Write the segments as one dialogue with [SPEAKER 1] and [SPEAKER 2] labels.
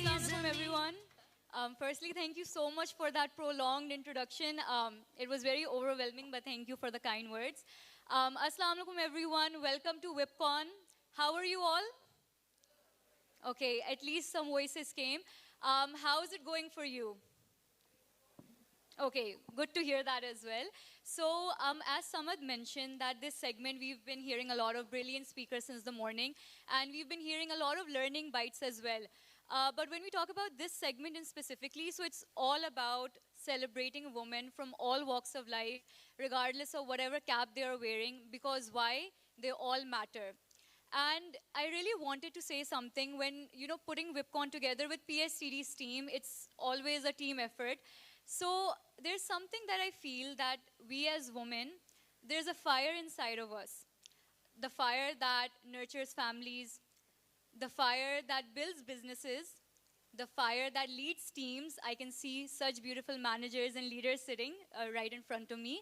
[SPEAKER 1] Assalamualaikum everyone. Firstly, thank you so much for that prolonged introduction. It was very overwhelming, but thank you for the kind words. Assalamualaikum everyone. Welcome to WIPCon. How are you all? Okay, at least some voices came. How is it going for you? Okay, good to hear that as well. So, as Samad mentioned, that this segment we've been hearing a lot of brilliant speakers since the morning, and we've been hearing a lot of learning bites as well. But when we talk about this segment in specifically, so it's all about celebrating women from all walks of life, regardless of whatever cap they are wearing, because why? They all matter. And I really wanted to say something when, putting WIPCon together with PSTD's team, it's always a team effort. So there's something that I feel that we as women, there's a fire inside of us. The fire that nurtures families, the fire that builds businesses, the fire that leads teams. I can see such beautiful managers and leaders sitting right in front of me.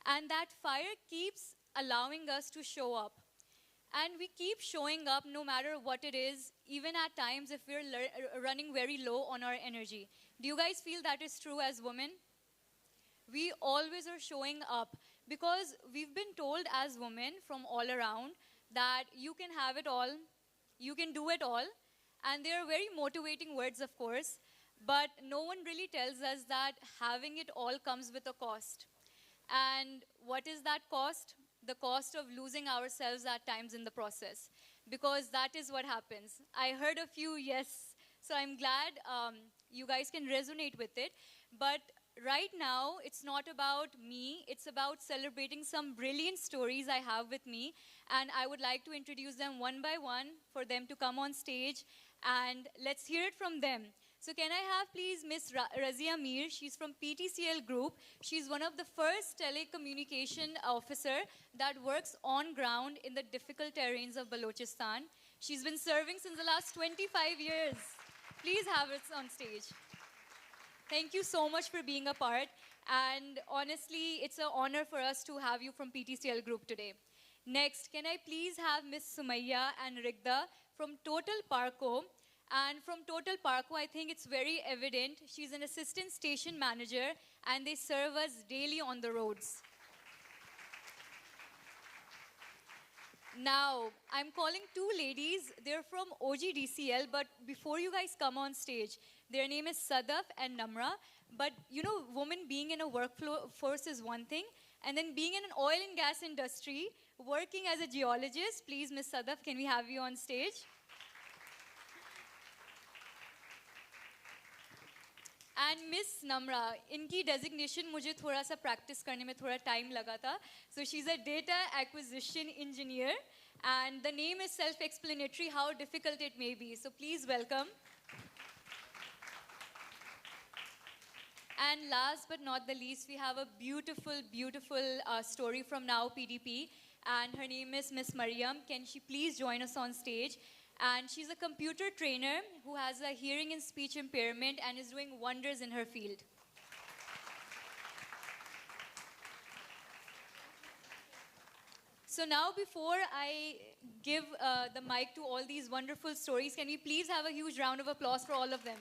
[SPEAKER 1] And that fire keeps allowing us to show up. And we keep showing up no matter what it is, even at times if we're running very low on our energy. Do you guys feel that is true as women? We always are showing up because we've been told as women from all around that you can have it all, you can do it all. And they are very motivating words, of course, but no one really tells us that having it all comes with a cost. And what is that cost? The cost of losing ourselves at times in the process, because that is what happens. I heard a few yes, so I'm glad you guys can resonate with it. But right now, it's not about me, it's about celebrating some brilliant stories I have with me, and I would like to introduce them one by one for them to come on stage, and let's hear it from them. So can I have please Miss Razia Mir? She's from PTCL Group. She's one of the first telecommunication officer that works on ground in the difficult terrains of Balochistan. She's been serving since the last 25 years. Please have her on stage. Thank you so much for being a part. And honestly, it's an honor for us to have you from PTCL Group today. Next, can I please have Miss Sumaya and Rigda from Total Parco? And from Total Parco, I think it's very evident. She's an assistant station manager, and they serve us daily on the roads. Now, I'm calling two ladies. They're from OGDCL, but before you guys come on stage, their name is Sadaf and Namra. But, women being in a workforce is one thing, and then being in an oil and gas industry, working as a geologist. Please, Miss Sadaf, can we have you on stage? And Miss Namra, इनकी designation मुझे थोड़ा सा practice करने में थोड़ा time लगा था. So she's a data acquisition engineer, and the name is self-explanatory how difficult it may be. So please welcome. And last but not the least, we have a beautiful, beautiful story from Now PDP, and her name is Miss Mariam. Can she please join us on stage? And she's a computer trainer who has a hearing and speech impairment and is doing wonders in her field. So now before I give the mic to all these wonderful stories, can we please have a huge round of applause for all of them?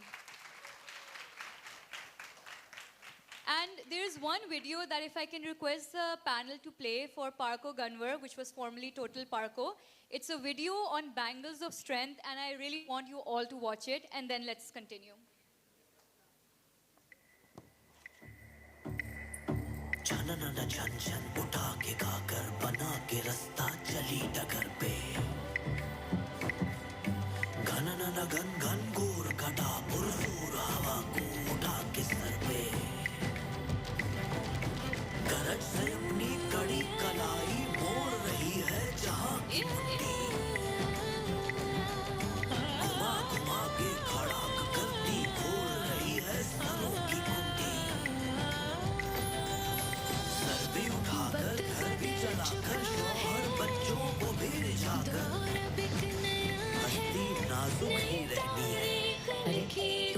[SPEAKER 1] And there's one video that if I can request the panel to play for Parco Gunver, which was formerly Total Parco. It's a video on bangles of strength, and I really want you all to watch it, and then let's continue.
[SPEAKER 2] जानना न छन छन उठा के खाकर बना के रास्ता चली डगर पे घनना न घन घन गोर घटा पुरसूर हवा को उठा के सर पे गरज से अपनी कड़ी कलाई मोड़ रही है जहां की मुट्ठी घुमा घुमा के खड़ाक करती खोल रही है सरों की कुंडी सर भी उठाकर घर भी चलाकर शौहर बच्चों को भी रिझाकर हस्ती नाजुक ही रहनी है।
[SPEAKER 3] अरे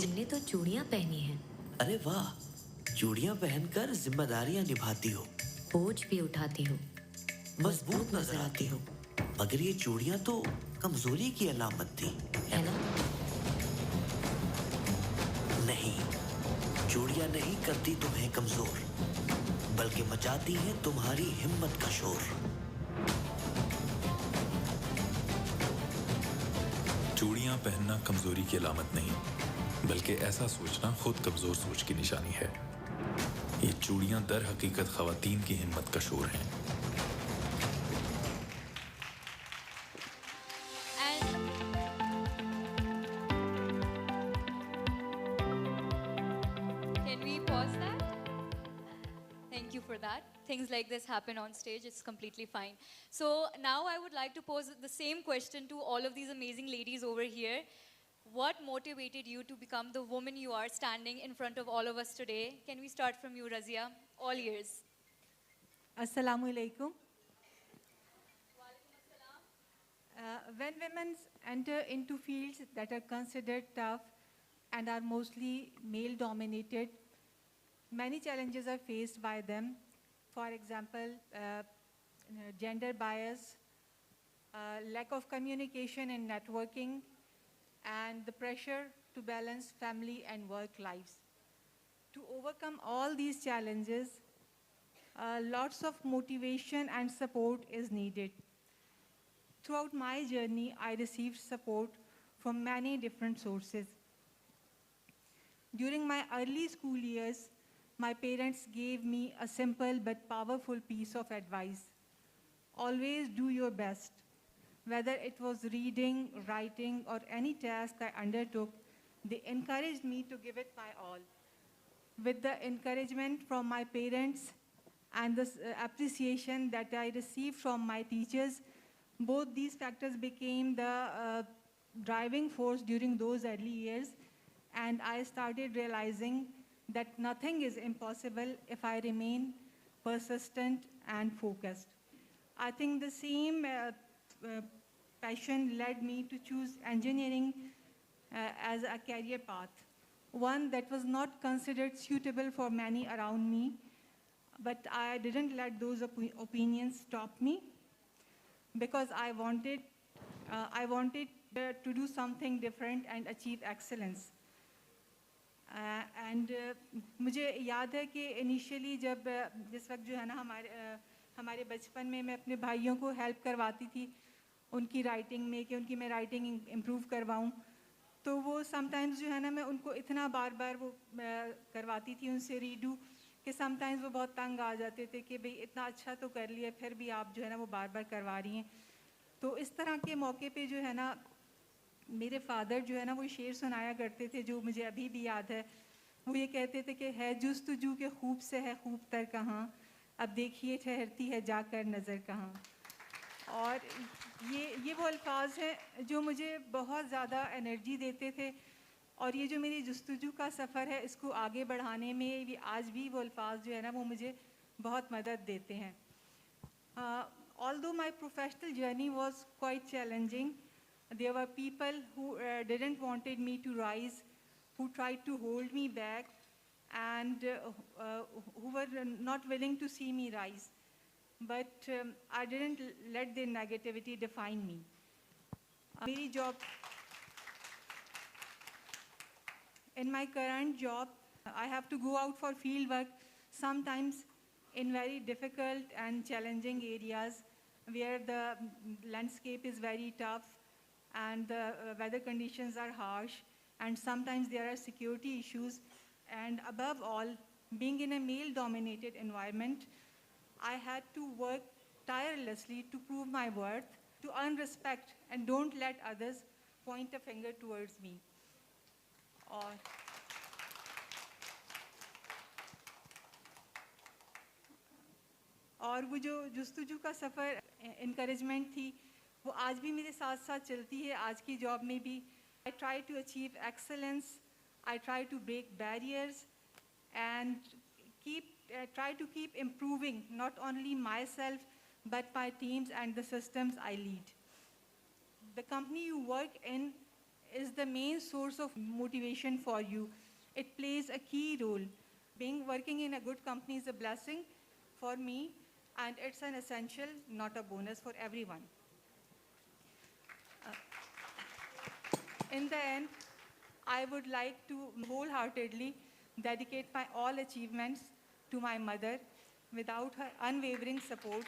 [SPEAKER 3] तुमने तो चूड़ियां पहनी हैं।
[SPEAKER 2] अरे वाह, चूड़ियां पहनकर जिम्मेदारियां निभाती हो,
[SPEAKER 3] बोझ भी उठाती हो,
[SPEAKER 2] मजबूत नजर आती हो। मगर ये चूड़ियां तो कमजोरी की अलामत थी,
[SPEAKER 3] है ना?
[SPEAKER 2] चूड़ियां नहीं करती तुम्हें कमजोर, बल्कि मचाती हैं तुम्हारी हिम्मत का शोर।
[SPEAKER 4] चूड़ियां पहनना कमजोरी की अलामत नहीं, बल्कि ऐसा सोचना खुद कमजोर सोच की निशानी है। ये चूड़ियां दर हकीकत खवातीन की हिम्मत का शोर हैं।
[SPEAKER 1] Things like this happen on stage, it's completely fine. So now I would like to pose the same question to all of these amazing ladies over here. What motivated you to become the woman you are standing in front of all of us today? Can we start from you, Razia? All ears.
[SPEAKER 5] Assalamu alaikum. When women enter into fields that are considered tough and are mostly male-dominated, many challenges are faced by them. For example, gender bias, lack of communication and networking, and the pressure to balance family and work lives. To overcome all these challenges, lots of motivation and support is needed. Throughout my journey, I received support from many different sources. During my early school years, my parents gave me a simple but powerful piece of advice. Always do your best. Whether it was reading, writing, or any task I undertook, they encouraged me to give it my all. With the encouragement from my parents and the appreciation that I received from my teachers, both these factors became the driving force during those early years, and I started realizing that nothing is impossible if I remain persistent and focused. I think the same passion led me to choose engineering as a career path, one that was not considered suitable for many around me, but I didn't let those opinions stop me because I wanted to do something different and achieve excellence. मुझे याद है कि initially जब जिस वक्त जो है ना हमारे बचपन में मैं अपने भाइयों को हेल्प करवाती थी उनकी राइटिंग में कि उनकी मैं राइटिंग इम्प्रूव करवाऊं, तो वो समटाइम्स जो है ना मैं उनको इतना बार बार वो करवाती थी उनसे रीडू कि समटाइम्स वो बहुत तंग आ जाते थे कि भाई इतना अच्छा तो कर लिया फिर भी आप जो है ना वो बार बार करवा रही हैं। तो इस तरह के मौके पे जो है ना मेरे फादर जो है ना वो शेर सुनाया करते थे जो मुझे अभी भी याद है। वो ये कहते थे कि है जुस्तजू के खूब से है खूब तर कहाँ, अब देखिए ठहरती है जाकर नज़र कहाँ। और ये वो अल्फाज हैं जो मुझे बहुत ज़्यादा एनर्जी देते थे, और ये जो मेरी जुस्तजू का सफ़र है इसको आगे बढ़ाने में भी आज भी वो अल्फाज जो है ना वो मुझे बहुत मदद देते हैं। Although my professional journey was quite challenging, there were people who didn't wanted me to rise, who tried to hold me back, and who were not willing to see me rise. But I didn't let their negativity define me. मेरी job, in my current job, I have to go out for field work, sometimes in very difficult and challenging areas where the landscape is very tough and the weather conditions are harsh, and sometimes there are security issues, and above all, being in a male-dominated environment, I had to work tirelessly to prove my worth, to earn respect, and don't let others point a finger towards me. और वो जो जुस्तजू का सफ़र encouragement थी वो आज भी मेरे साथ साथ चलती है आज की जॉब में भी। I try to achieve excellence, I try to break barriers and try to keep improving not only myself but my teams and the systems I lead. The company you work in is the main source of motivation for you. It plays a key role. Working in a good company is a blessing for me, and it's an essential, not a bonus for everyone. In the end, I would like to wholeheartedly dedicate my all achievements to my mother. Without her unwavering support,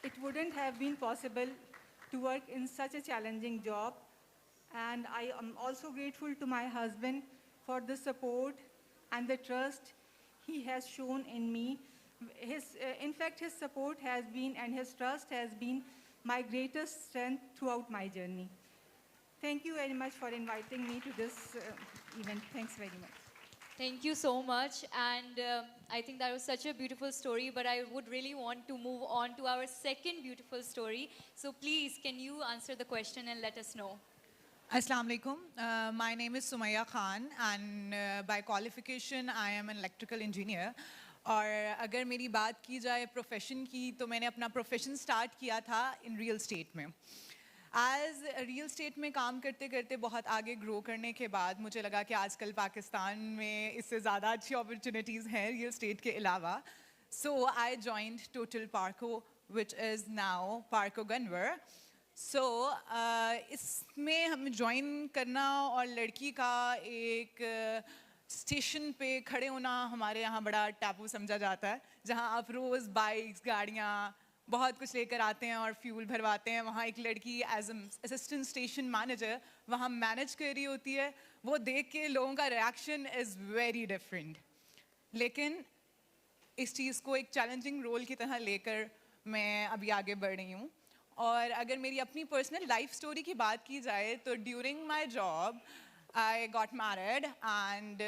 [SPEAKER 5] it wouldn't have been possible to work in such a challenging job. And I am also grateful to my husband for the support and the trust he has shown in me. In fact, his support has been and his trust has been my greatest strength throughout my journey. Thank you very much for inviting me to this event. Thanks very much.
[SPEAKER 1] Thank you so much. And I think that was such a beautiful story, but I would really want to move on to our second beautiful story. So please, can you answer the question and let us know?
[SPEAKER 6] Assalamu alaikum. My name is Sumaya Khan and by qualification I am an electrical engineer. और अगर मेरी बात की जाए profession की तो मैंने अपना प्रोफेशन स्टार्ट किया था इन रियल स्टेट में. एज रियल स्टेट में काम करते करते बहुत आगे ग्रो करने के बाद मुझे लगा कि आजकल पाकिस्तान में इससे ज़्यादा अच्छी अपॉर्चुनिटीज़ हैं रियल स्टेट के अलावा. So I joined Total Parco which is now Parco Gunvor. So इसमें हम ज्वाइन करना और लड़की का एक स्टेशन पे खड़े होना हमारे यहाँ बड़ा टैबू समझा जाता है, जहाँ आप रोज़ बाइक्स गाड़ियाँ बहुत कुछ लेकर आते हैं और फ्यूल भरवाते हैं. वहाँ एक लड़की एज असिस्टेंट स्टेशन मैनेजर वहाँ मैनेज कर रही होती है. वो देख के लोगों का रिएक्शन इज़ वेरी डिफरेंट. लेकिन इस चीज़ को एक चैलेंजिंग रोल की तरह लेकर मैं अभी आगे बढ़ रही हूँ. और अगर मेरी अपनी पर्सनल लाइफ स्टोरी की बात की जाए तो during my job I got married and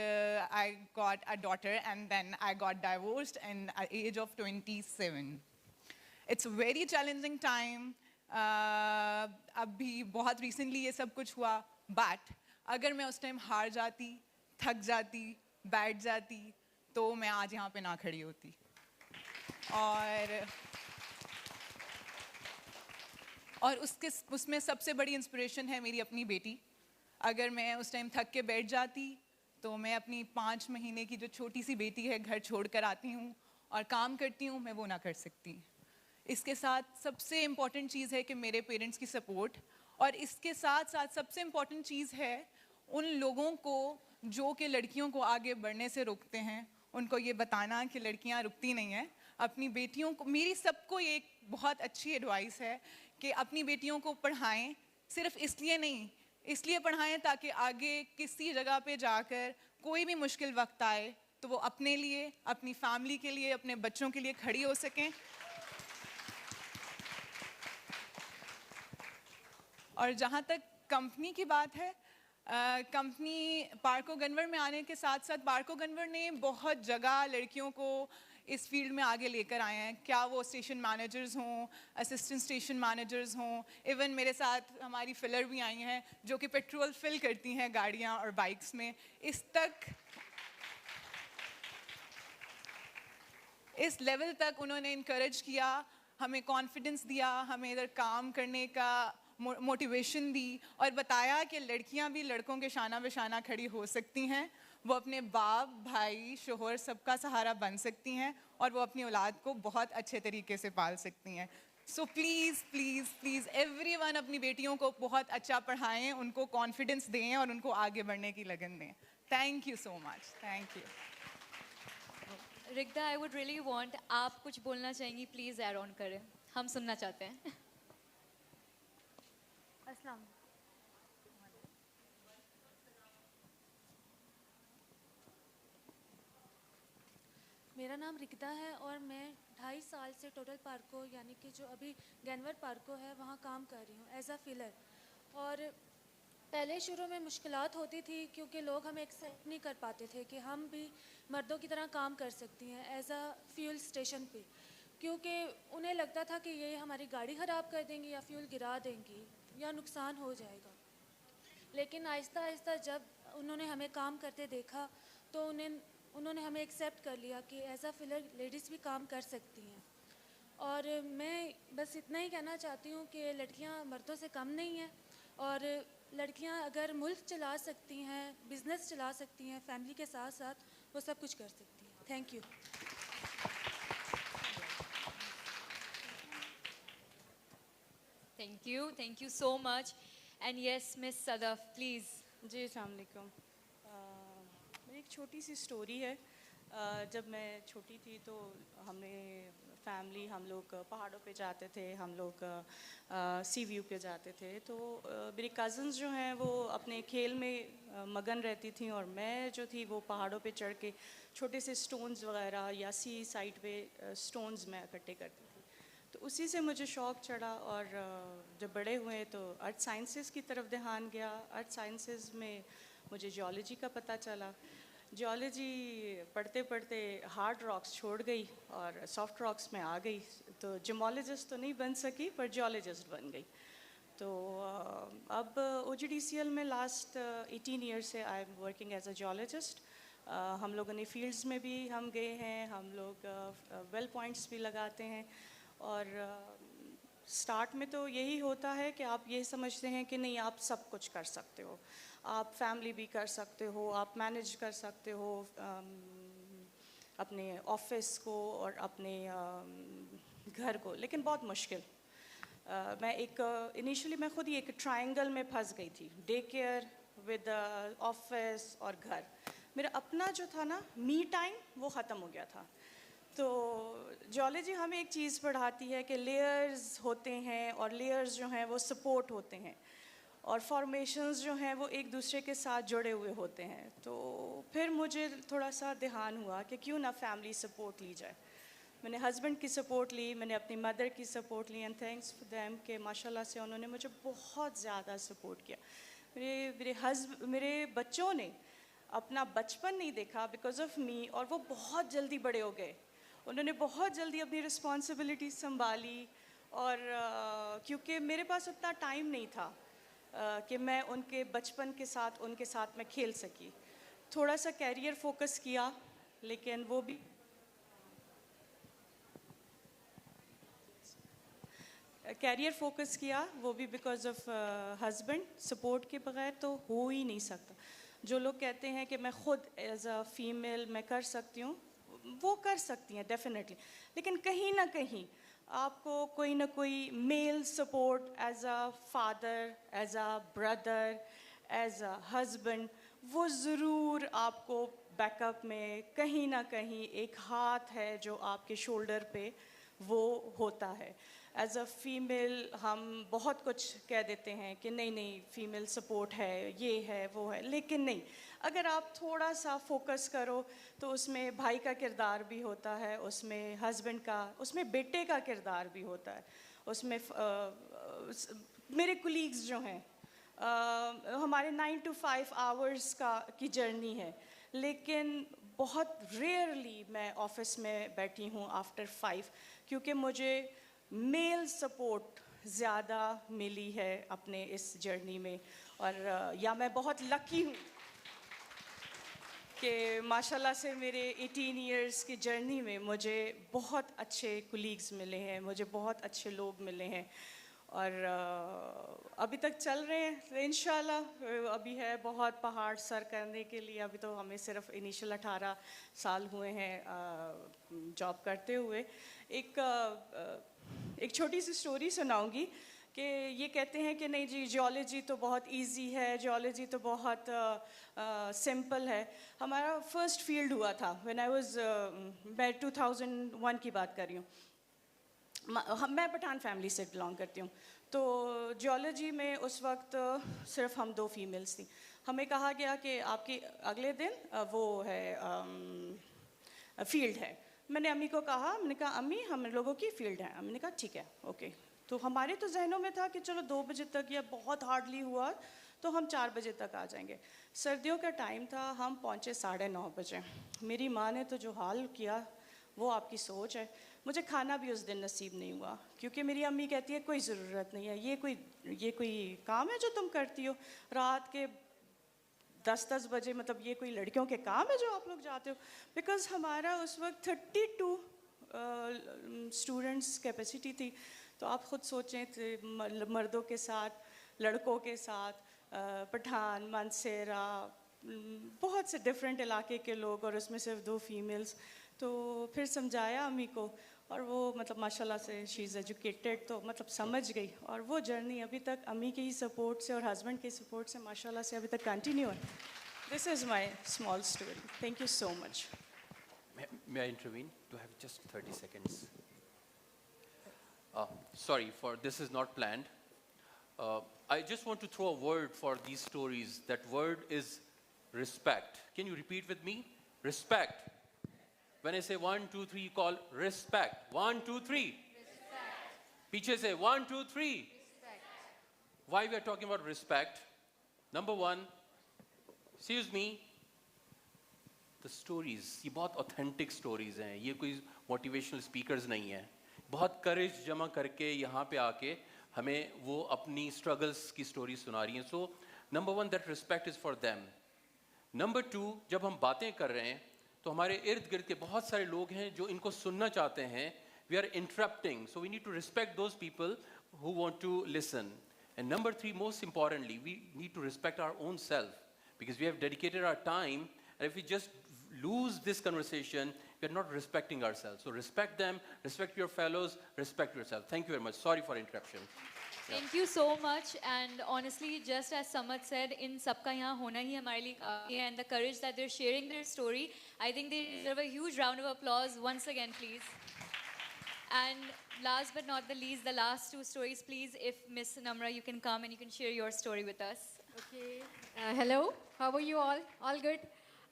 [SPEAKER 6] I got a daughter and then I got divorced in the age of 27. It's a very challenging time. अभी बहुत recently ये सब कुछ हुआ, but अगर मैं उस टाइम हार जाती, थक जाती, बैठ जाती, तो मैं आज यहाँ पे ना खड़ी होती. और उसमें सबसे बड़ी इंस्पिरेशन है मेरी अपनी बेटी. अगर मैं उस टाइम थक के बैठ जाती तो मैं अपनी 5 महीने की जो छोटी सी बेटी है घर छोड़ कर आती हूँ और काम करती हूँ, मैं वो ना कर सकती. इसके साथ सबसे इम्पॉर्टेंट चीज़ है कि मेरे पेरेंट्स की सपोर्ट. और इसके साथ साथ सबसे इम्पॉर्टेंट चीज़ है उन लोगों को जो कि लड़कियों को आगे बढ़ने से रोकते हैं, उनको ये बताना कि लड़कियाँ रुकती नहीं हैं. अपनी बेटियों को, मेरी सबको एक बहुत अच्छी एडवाइस है कि अपनी बेटियों को पढ़ाएं. सिर्फ इसलिए नहीं, इसलिए पढ़ाएं ताकि आगे किसी जगह पे जाकर कोई भी मुश्किल वक्त आए तो वो अपने लिए, अपनी फैमिली के लिए, अपने बच्चों के लिए खड़ी हो सकें. और जहाँ तक कंपनी की बात है, कंपनी पार्को गनवर में आने के साथ साथ पार्को गनवर ने बहुत जगह लड़कियों को इस फील्ड में आगे लेकर आए हैं. क्या वो स्टेशन मैनेजर्स हों, असिस्टेंट स्टेशन मैनेजर्स हों, इवन मेरे साथ हमारी फिलर भी आई हैं जो कि पेट्रोल फिल करती हैं गाड़ियाँ और बाइक्स में. इस लेवल तक उन्होंने इनकरेज किया, हमें कॉन्फिडेंस दिया, हमें इधर काम करने का मोटिवेशन दी और बताया कि लड़कियां भी लड़कों के शाना बेशाना खड़ी हो सकती हैं. वो अपने बाप, भाई, शोहर सबका सहारा बन सकती हैं और वो अपनी औलाद को बहुत अच्छे तरीके से पाल सकती हैं. So please please please everyone अपनी बेटियों को बहुत अच्छा पढ़ाएं, उनको कॉन्फिडेंस दें और उनको आगे बढ़ने की लगन दें. Thank you so much. Thank you.
[SPEAKER 1] Rigdha, I would really want, आप कुछ बोलना चाहेंगी, प्लीज़ ऐड ऑन करें, हम सुनना चाहते हैं.
[SPEAKER 7] अस्सलाम. मेरा नाम रिग्धा है और मैं 2.5 साल से टोटल पार्को यानी कि जो अभी गैनवर पार्को है वहाँ काम कर रही हूँ एज अ फिलर. और पहले शुरू में मुश्किलात होती थी क्योंकि लोग हमें एक्सेप्ट नहीं कर पाते थे कि हम भी मर्दों की तरह काम कर सकती हैं एज अ फ्यूल स्टेशन पे, क्योंकि उन्हें लगता था कि ये हमारी गाड़ी ख़राब कर देंगी या फ्यूल गिरा देंगी या नुकसान हो जाएगा. लेकिन आहिस्ता आहिस्ता जब उन्होंने हमें काम करते देखा तो उन्होंने हमें एक्सेप्ट कर लिया कि एज अ फिलर लेडीज़ भी काम कर सकती हैं. और मैं बस इतना ही कहना चाहती हूँ कि लड़कियाँ मर्दों से कम नहीं हैं और लड़कियाँ अगर मुल्क चला सकती हैं, बिज़नेस चला सकती हैं, फैमिली के साथ साथ वो सब कुछ कर सकती हैं. Thank you.
[SPEAKER 1] Thank you so much. And yes, Miss Sadaf, please.
[SPEAKER 8] जी, अस्सलाम वालेकुम. मेरी एक छोटी सी स्टोरी है। जब मैं छोटी थी तो हमने फैमिली हम लोग पहाड़ों पे जाते थे, हम लोग सी व्यू पे जाते थे। तो मेरी कज़न्स जो हैं वो अपने खेल में मगन रहती थी और मैं जो थी वो पहाड़ों पे चढ़ के छोटे से स्टोन्स वगैरह या सी साइड पे स्टोन्स मैं इकट्ठे करती थी। तो उसी से मुझे शौक़ चढ़ा और जब बड़े हुए तो अर्थ साइंसेस की तरफ ध्यान गया। अर्थ साइंसेस में मुझे जियोलॉजी का पता चला। जियोलॉजी पढ़ते पढ़ते हार्ड रॉक्स छोड़ गई और सॉफ्ट रॉक्स में आ गई। तो जियोलॉजिस्ट तो नहीं बन सकी पर जियोलॉजिस्ट बन गई। तो अब OGDCL में लास्ट 18 ईयर्स से I am working as a geologist. हम लोगों ने फील्ड्स में भी हम गए हैं, हम लोग वेल पॉइंट्स भी लगाते हैं। और स्टार्ट में तो यही होता है कि आप ये समझते हैं कि नहीं आप सब कुछ कर सकते हो, आप फैमिली भी कर सकते हो, आप मैनेज कर सकते हो अपने ऑफिस को और अपने घर को, लेकिन बहुत मुश्किल। मैं इनिशियली मैं खुद ही एक ट्रायंगल में फंस गई थी, डे केयर विद ऑफिस और घर। मेरा अपना जो था ना मी टाइम वो ख़त्म हो गया था। तो जियोलॉजी हमें एक चीज़ पढ़ाती है कि लेयर्स होते हैं और लेयर्स जो हैं वो सपोर्ट होते हैं और फॉर्मेशंस जो हैं वो एक दूसरे के साथ जुड़े हुए होते हैं। तो फिर मुझे थोड़ा सा ध्यान हुआ कि क्यों ना फैमिली सपोर्ट ली जाए। मैंने हस्बैंड की सपोर्ट ली, मैंने अपनी मदर की सपोर्ट ली एंड थैंक्स फॉर देम कि माशाल्लाह से उन्होंने मुझे बहुत ज़्यादा सपोर्ट किया। मेरे बच्चों ने अपना बचपन नहीं देखा बिकॉज ऑफ मी और वो बहुत जल्दी बड़े हो गए। उन्होंने बहुत जल्दी अपनी रिस्पॉन्सिबिलिटी संभाली और क्योंकि मेरे पास उतना टाइम नहीं था कि मैं उनके बचपन के साथ उनके साथ मैं खेल सकी। थोड़ा सा कैरियर फोकस किया, लेकिन वो भी बिकॉज ऑफ हस्बैंड सपोर्ट के बगैर तो हो ही नहीं सकता। जो लोग कहते हैं कि मैं खुद एज अ फीमेल मैं कर सकती हूँ, वो कर सकती हैं डेफिनेटली, लेकिन कहीं ना कहीं आपको कोई ना कोई male support as a father, as a brother, as a husband, वो ज़रूर आपको बैकअप में कहीं ना कहीं एक हाथ है जो आपके शोल्डर पे वो होता है। एज अ फीमेल हम बहुत कुछ कह देते हैं कि नहीं फीमेल सपोर्ट है, ये है वो है, लेकिन नहीं, अगर आप थोड़ा सा फोकस करो तो उसमें भाई का किरदार भी होता है, उसमें हस्बैंड का, उसमें बेटे का किरदार भी होता है, उसमें मेरे कुलीग्स जो हैं हमारे 9 to 5 आवर्स की जर्नी है, लेकिन बहुत रेयरली मैं ऑफिस में बैठी हूँ आफ्टर 5, क्योंकि मुझे मेल सपोर्ट ज़्यादा मिली है अपने इस जर्नी में। और या मैं बहुत लकी हूँ कि माशाल्लाह से मेरे 18 इयर्स की जर्नी में मुझे बहुत अच्छे कुलीग्स मिले हैं, मुझे बहुत अच्छे लोग मिले हैं और अभी तक चल रहे हैं। इंशाल्लाह अभी है बहुत पहाड़ सर करने के लिए। अभी तो हमें सिर्फ इनिशियल 18 साल हुए हैं जॉब करते हुए। एक छोटी सी स्टोरी सुनाऊंगी कि ये कहते हैं कि नहीं जी जियोलॉजी तो बहुत इजी है, जियोलॉजी तो बहुत सिंपल है। हमारा फर्स्ट फील्ड हुआ था व्हेन आई वाज मैं 2001 की बात कर रही हूँ। मैं पठान फैमिली से बिलोंग करती हूँ, तो जियोलॉजी में उस वक्त सिर्फ हम 2 फीमेल्स थी। हमें कहा गया कि आपकी अगले दिन वो है फील्ड है। मैंने अम्मी को कहा, मैंने कहा अम्मी हम लोगों की फील्ड है। अम्मी ने कहा ठीक है ओके। तो हमारे तो जहनों में था कि चलो 2 बजे तक या बहुत हार्डली हुआ तो हम 4 बजे तक आ जाएंगे। सर्दियों का टाइम था, हम पहुँचे 9:30 बजे। मेरी माँ ने तो जो हाल किया वो आपकी सोच है। मुझे खाना भी उस दिन नसीब नहीं हुआ, क्योंकि मेरी अम्मी कहती है कोई ज़रूरत नहीं है, ये कोई काम है जो तुम करती हो रात के 10-10 बजे, मतलब ये कोई लड़कियों के काम है जो आप लोग जाते हो। बिकॉज़ हमारा उस वक्त 32 स्टूडेंट्स कैपेसिटी थी। तो आप ख़ुद सोचें मर्दों के साथ, लड़कों के साथ, पठान, मानसेरा, बहुत से डिफरेंट इलाके के लोग और उसमें सिर्फ 2 फीमेल्स। तो फिर समझाया अम्मी को और वो मतलब माशाल्लाह से शी इज़ एजुकेटेड, तो मतलब समझ गई। और वो जर्नी अभी तक अम्मी की ही सपोर्ट से और हस्बैंड की सपोर्ट से माशाल्लाह से अभी तक कंटिन्यू है। This is my small story. Thank you so much.
[SPEAKER 9] May I intervene? Do I have just 30 seconds? Sorry, for this is not planned. I just want to throw a word for these stories. That word is respect. Can you repeat with me? Respect. When I say 1, 2, 3, call respect. 1, 2, 3. Respect. Piche say 1, 2, 3. Respect. Why we are talking about respect? Number one, excuse me, the stories, ये बहुत authentic stories हैं, ये कोई motivational speakers नहीं हैं, बहुत courage जमा करके यहाँ पे आके हमें वो अपनी struggles की stories सुना रही हैं. So number one, that respect is for them. Number two, जब हम बातें कर रहे हैं तो हमारे इर्द गिर्द के बहुत सारे लोग हैं जो इनको सुनना चाहते हैं. We are interrupting, so we need to respect those people who want to listen. And number three, most importantly, we need to respect our own self, because we have dedicated our time, and if we just lose this conversation, we are not respecting ourselves. So respect them, respect your fellows, respect yourself. Thank you very much. Sorry for interruption.
[SPEAKER 1] Thank you so much. And honestly, just as Samad said, in sabka yahan hona hi hamare liye kafi hai, and the courage that they're sharing their story, I think they deserve a huge round of applause once again, please. And last but not the least, the last two stories, please. If Miss Namra, you can come and you can share your story with us.
[SPEAKER 10] Okay. Hello. How are you all? All good?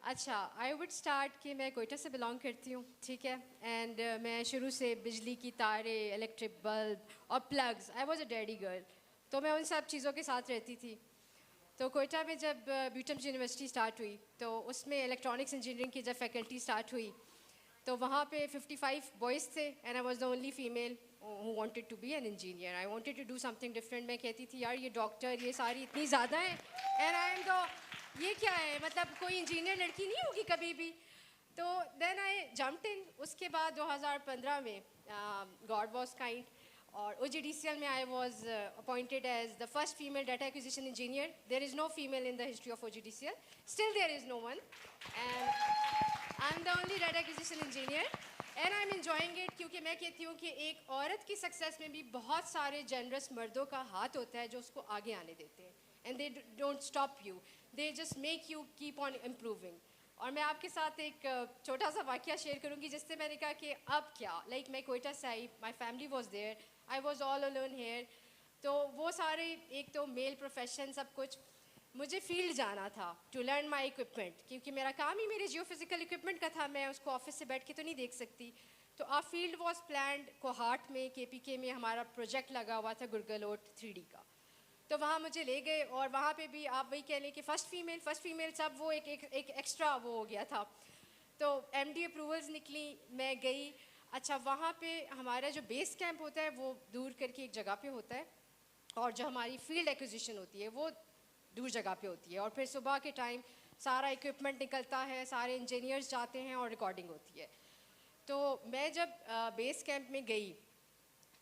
[SPEAKER 10] अच्छा, I would start कि मैं कोयटा से belong करती हूँ, ठीक है? And मैं शुरू से बिजली की तारे, electric bulb और plugs, I was a daddy girl. तो मैं उन सब चीज़ों के साथ रहती थी. तो कोयटा में जब ब्यूटम्स यूनिवर्सिटी स्टार्ट हुई, तो उसमें इलेक्ट्रॉनिक्स इंजीनियरिंग की जब फैकल्टी स्टार्ट हुई, तो वहाँ पे 55 बॉयज़ थे and I was the only female who wanted to be an engineer. I wanted to do something different. मैं कहती थी यार ये डॉक्टर ये सारी इतनी ज़्यादा है and I am the ये क्या है मतलब कोई इंजीनियर लड़की नहीं होगी कभी भी. तो then I jumped in. उसके बाद 2015 में God was kind और OGDCL में I was appointed as the first female data acquisition engineer. There is no female in the history of OGDCL. Still there is no one. And I'm the only data acquisition engineer. And I'm enjoying it क्योंकि मैं कहती हूँ कि एक औरत की success में भी बहुत सारे जेनरस मर्दों का हाथ होता है जो उसको आगे आने देते हैं. And they don't stop you. They just make you keep on improving. और मैं आपके साथ एक छोटा सा वाक़या शेयर करूँगी जिससे मैंने कहा कि अब क्या लाइक मैं कोयटा से आई, my family was there, I was all alone here. तो वो सारे एक तो मेल प्रोफेशन सब कुछ मुझे फील्ड जाना था टू लर्न माई इक्विपमेंट क्योंकि मेरा काम ही मेरे जियो फिजिकल इक्विपमेंट का था. मैं उसको ऑफिस से बैठ के तो नहीं देख सकती. तो आ फील्ड वॉज प्लान्ड कोहाट में KPK में हमारा प्रोजेक्ट लगा हुआ था गुरगलोट 3D का. तो वहाँ मुझे ले गए और वहाँ पे भी आप वही कह लें कि फर्स्ट फीमेल सब वो एक एक्स्ट्रा वो हो गया था. तो MD अप्रूवल्स निकली, मैं गई. अच्छा वहाँ पे हमारा जो बेस कैंप होता है वो दूर करके एक जगह पे होता है और जो हमारी फील्ड एक्विजिशन होती है वो दूर जगह पे होती है. और फिर सुबह के टाइम सारा इक्विपमेंट निकलता है, सारे इंजीनियर्स जाते हैं और रिकॉर्डिंग होती है. तो मैं जब बेस कैंप में गई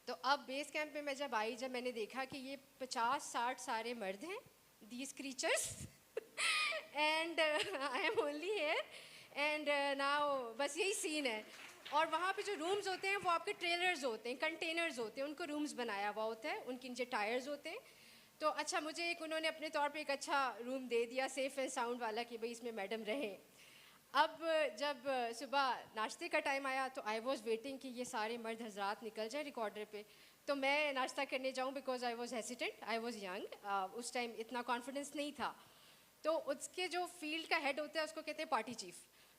[SPEAKER 10] तो अब बेस कैंप में मैं जब आई, जब मैंने देखा कि ये 50-60 सारे मर्द हैं, these creatures and I am only here and now बस यही सीन है. और वहाँ पे जो रूम्स होते हैं वो आपके ट्रेलर्स होते हैं, कंटेनर्स होते हैं, उनको रूम्स बनाया हुआ होता है, उनके नीचे टायर्स होते हैं. तो अच्छा मुझे एक उन्होंने अपने तौर पे एक अच्छा रूम दे दिया सेफ़ एंड साउंड वाला कि भाई इसमें मैडम रहें. अब जब सुबह नाश्ते का टाइम आया तो आई वॉज वेटिंग कि ये सारे मर्द हजरात निकल जाए रिकॉर्डर पे तो मैं नाश्ता करने जाऊँ because I was hesitant, I was young. उस टाइम इतना कॉन्फिडेंस नहीं था. तो उसके जो फील्ड का हेड होता है उसको कहते हैं पार्टी चीफ.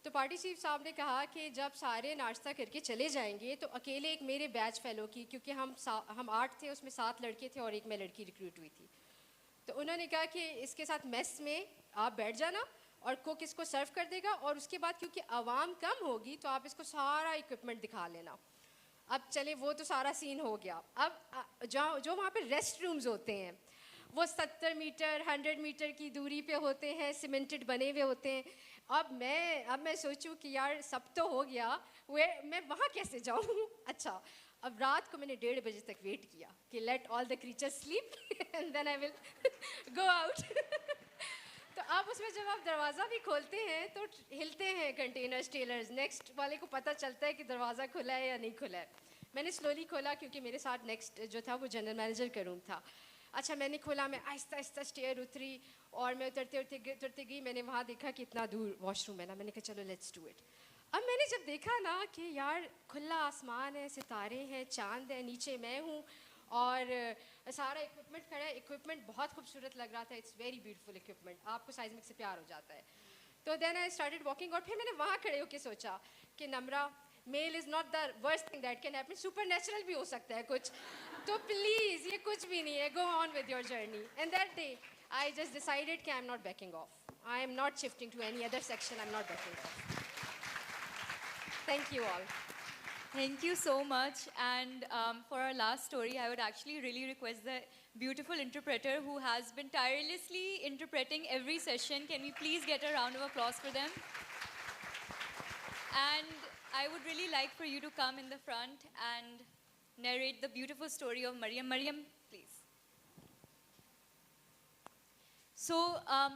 [SPEAKER 10] तो पार्टी चीफ साहब ने कहा कि जब सारे नाश्ता करके चले जाएंगे तो अकेले एक मेरे बैच फेलो की, क्योंकि हम 8 थे उसमें 7 लड़के थे और एक मैं लड़की रिक्रूट हुई थी. तो उन्होंने कहा कि इसके साथ मेस में आप बैठ जाना और कुक इसको सर्व कर देगा और उसके बाद क्योंकि आवाम कम होगी तो आप इसको सारा इक्विपमेंट दिखा लेना. अब चले वो तो सारा सीन हो गया. अब जो वहाँ पे रेस्ट रूम्स होते हैं वो 70 मीटर 100 मीटर की दूरी पे होते हैं, सीमेंटेड बने हुए होते हैं. अब मैं सोचूं कि यार सब तो हो गया, मैं वहाँ कैसे जाऊँ. अच्छा अब रात को मैंने 1:30 बजे तक वेट किया कि let all the creatures sleep and then I will go out. तो अब उसमें जब आप दरवाज़ा भी खोलते हैं तो हिलते हैं कंटेनर्स टेलर्स, नेक्स्ट वाले को पता चलता है कि दरवाज़ा खुला है या नहीं खुला है. मैंने स्लोली खोला क्योंकि मेरे साथ नेक्स्ट जो था वो जनरल मैनेजर का रूम था. अच्छा मैंने खोला, मैं आहिस्ता आहिस्ता स्टेयर उतरी और मैं उतरते गई, मैंने वहाँ देखा कि इतना दूर वॉशरूम है ना, मैंने कहा चलो लेट्स डू इट। अब मैंने जब देखा ना कि यार खुला आसमान है, सितारे हैं, चांद है, नीचे मैं हूँ और सारा इक्विपमेंट खड़ा है, इक्विपमेंट बहुत खूबसूरत लग रहा था, इट्स वेरी ब्यूटीफुल इक्विपमेंट, आपको साइज़ से प्यार हो जाता है। तो देन आई स्टार्टेड वॉकिंग और फिर मैंने वहाँ खड़े होकर सोचा कि Namra, mail is not the worst thing that can happen, supernatural भी हो सकता है कुछ, तो प्लीज़ ये कुछ भी नहीं है, go on with your journey. And that day I just decided कि I am not backing off, I am not shifting to any other section, I am not backing off. Thank you all.
[SPEAKER 1] Thank you so much. And for our last story, I would actually really request the beautiful interpreter who has been tirelessly interpreting every session. Can we please get a round of applause for them? And I would really like for you to come in the front and narrate the beautiful story of Mariam. Mariam, please. So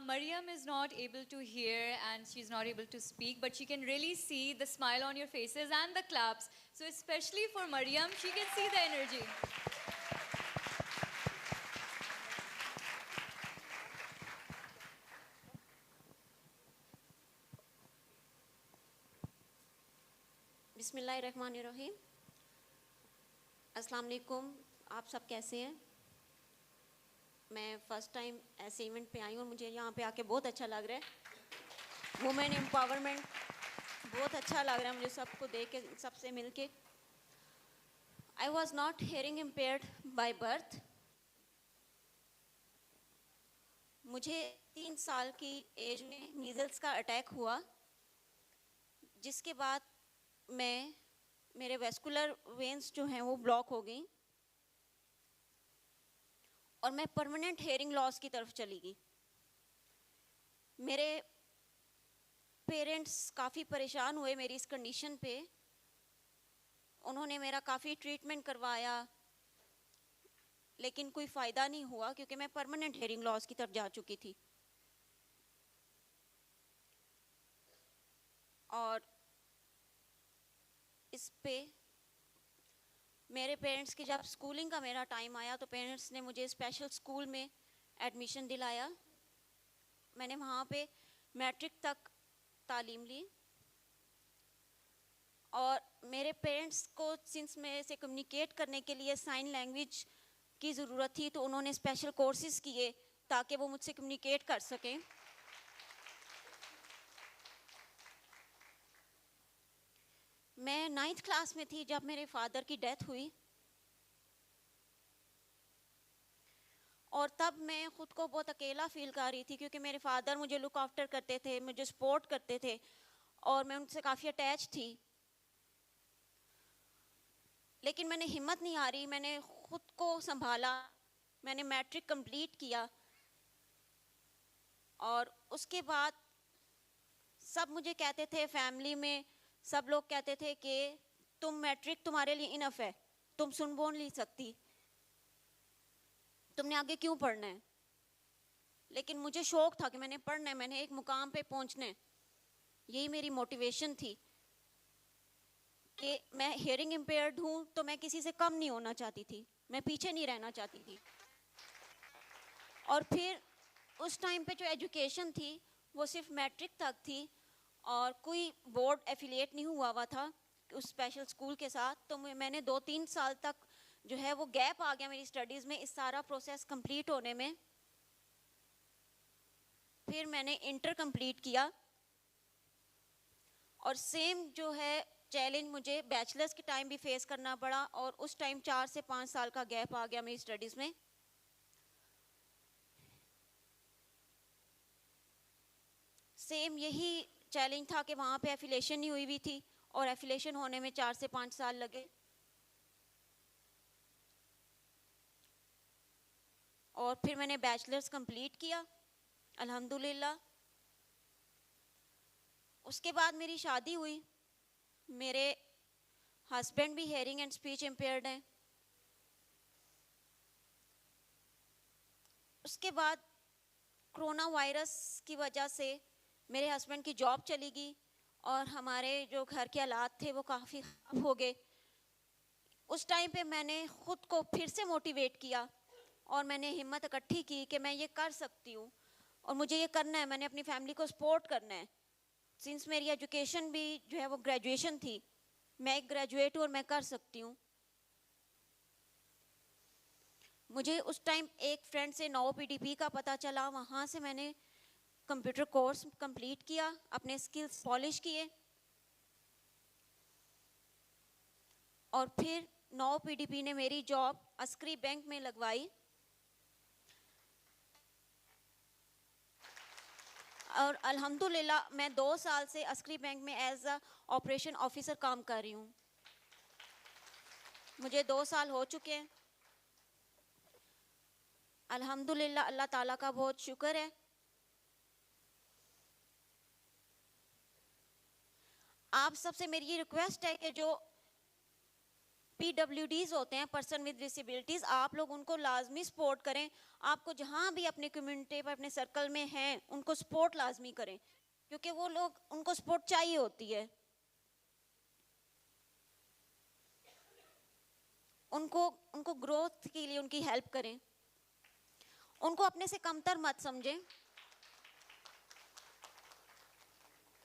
[SPEAKER 1] Mariam is not able to hear and she's not able to speak, but she can really see the smile on your faces and the claps. So especially for Mariam, she can see the energy.
[SPEAKER 11] बिस्मिल्लाहिर्रहमानिर्रहीम। अस्सलाम वालेकुम, आप सब कैसे हैं? मैं first time ऐसे event पे आई हूँ और मुझे यहाँ पे आके बहुत अच्छा लग रहा है। वुमेन एम्पावरमेंट बहुत अच्छा लग रहा है मुझे, सबको देख के, सबसे मिल के। I was not hearing impaired by birth. मुझे 3 साल की एज में मीज़ल्स का अटैक हुआ, जिसके बाद मेरे वेस्कुलर वेन्स जो हैं वो ब्लॉक हो गई और मैं परमानेंट हेयरिंग लॉस की तरफ चली गई। मेरे पेरेंट्स काफ़ी परेशान हुए मेरी इस कंडीशन पे। उन्होंने मेरा काफ़ी ट्रीटमेंट करवाया, लेकिन कोई फ़ायदा नहीं हुआ क्योंकि मैं परमानेंट हेयरिंग लॉस की तरफ जा चुकी थी। और इस पे मेरे पेरेंट्स की जब स्कूलिंग का मेरा टाइम आया तो पेरेंट्स ने मुझे स्पेशल स्कूल में एडमिशन दिलाया। मैंने वहाँ पे मैट्रिक तक तालीम ली और मेरे पेरेंट्स को सिंस मेरे से कम्युनिकेट करने के लिए साइन लैंग्वेज की ज़रूरत थी, तो उन्होंने स्पेशल कोर्सेज़ किए ताकि वो मुझसे कम्युनिकेट कर सकें। मैं 9th क्लास में थी जब मेरे फादर की डेथ हुई और तब मैं ख़ुद को बहुत अकेला फ़ील कर रही थी क्योंकि मेरे फादर मुझे लुक आफ्टर करते थे, मुझे सपोर्ट करते थे और मैं उनसे काफ़ी अटैच थी। लेकिन मैंने हिम्मत नहीं हारी, मैंने ख़ुद को संभाला, मैंने मैट्रिक कंप्लीट किया और उसके बाद सब मुझे कहते थे, फैमिली में सब लोग कहते थे कि तुम मैट्रिक तुम्हारे लिए इनफ है, तुम सुन बोल नहीं सकती, तुमने आगे क्यों पढ़ना है। लेकिन मुझे शौक था कि मैंने पढ़ना है, मैंने एक मुकाम पे पहुंचना है। यही मेरी मोटिवेशन थी कि मैं हियरिंग इम्पेयर्ड हूँ तो मैं किसी से कम नहीं होना चाहती थी, मैं पीछे नहीं रहना चाहती थी। और फिर उस टाइम पे जो एजुकेशन थी वो सिर्फ मैट्रिक तक थी और कोई बोर्ड एफिलिएट नहीं हुआ था उस स्पेशल स्कूल के साथ। तो मैंने 2-3 साल तक जो है वो गैप आ गया मेरी स्टडीज़ में, इस सारा प्रोसेस कंप्लीट होने में। फिर मैंने इंटर कंप्लीट किया और सेम जो है चैलेंज मुझे बैचलर्स के टाइम भी फेस करना पड़ा और उस टाइम 4 से 5 साल का गैप आ गया मेरी स्टडीज़ में। सेम यही चैलेंज था कि वहाँ पे एफिलेशन नहीं हुई हुई थी और एफिलेशन होने में 4 से 5 साल लगे। और फिर मैंने बैचलर्स कंप्लीट किया अल्हम्दुलिल्लाह। उसके बाद मेरी शादी हुई। मेरे हस्बैंड भी हेयरिंग एंड स्पीच इम्पेयर्ड हैं। उसके बाद कोरोना वायरस की वजह से मेरे हस्बैंड की जॉब चली गई और हमारे जो घर के हालात थे वो काफ़ी ख़राब हो गए। उस टाइम पे मैंने ख़ुद को फिर से मोटिवेट किया और मैंने हिम्मत इकट्ठी की कि मैं ये कर सकती हूँ और मुझे ये करना है, मैंने अपनी फैमिली को सपोर्ट करना है। सिंस मेरी एजुकेशन भी जो है वो ग्रेजुएशन थी, मैं एक ग्रेजुएट हूँ और मैं कर सकती हूँ। मुझे उस टाइम एक फ्रेंड से 9 PDP का पता चला, वहाँ से मैंने कंप्यूटर कोर्स कंप्लीट किया, अपने स्किल्स पॉलिश किए और फिर 9 PDP ने मेरी जॉब अस्करी बैंक में लगवाई और अल्हम्दुलिल्लाह मैं 2 साल से अस्करी बैंक में एज अ ऑपरेशन ऑफिसर काम कर रही हूँ। मुझे 2 साल हो चुके हैं। अल्हम्दुलिल्लाह, अल्लाह ताला का बहुत शुक्र है। आप सबसे मेरी ये रिक्वेस्ट है कि जो PWDs होते हैं, पर्सन विद डिसेबिलिटीज़, आप लोग उनको लाजमी सपोर्ट करें। आपको जहाँ भी अपने कम्युनिटी पर, अपने सर्कल में हैं, उनको सपोर्ट लाजमी करें, क्योंकि वो लोग, उनको सपोर्ट चाहिए होती है। उनको ग्रोथ के लिए उनकी हेल्प करें, उनको अपने से कमतर मत समझें।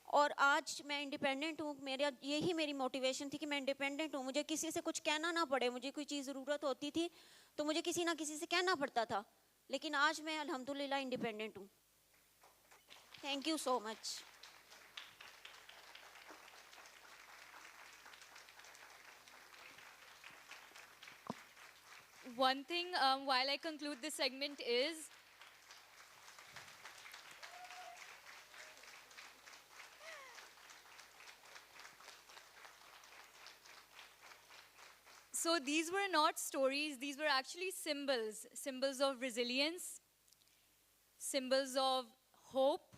[SPEAKER 11] और आज मैं इंडिपेंडेंट हूँ, मेरा यही मेरी मोटिवेशन थी कि मैं इंडिपेंडेंट हूँ, मुझे किसी से कुछ कहना ना पड़े। मुझे कोई चीज़ ज़रूरत होती थी तो मुझे किसी ना किसी से कहना पड़ता था, लेकिन आज मैं अल्हम्दुलिल्लाह इंडिपेंडेंट हूँ। Thank you so much.
[SPEAKER 1] One thing while I conclude this segment is, so these were not stories, these were actually symbols, symbols of resilience, symbols of hope,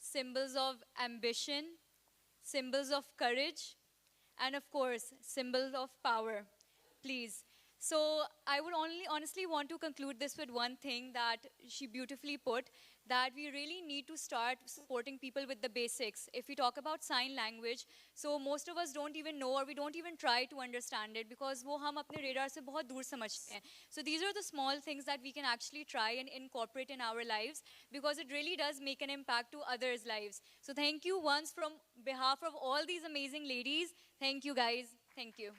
[SPEAKER 1] symbols of ambition, symbols of courage, and of course, symbols of power. Please. So I would only honestly want to conclude this with one thing that she beautifully put, that we really need to start supporting people with the basics. If we talk about sign language, so most of us don't even know, or we don't even try to understand it, because वो हम अपने radar से बहुत दूर समझते हैं. So these are the small things that we can actually try and incorporate in our lives, because it really does make an impact to others' lives. So thank you once from behalf of all these amazing ladies. Thank you guys. Thank you.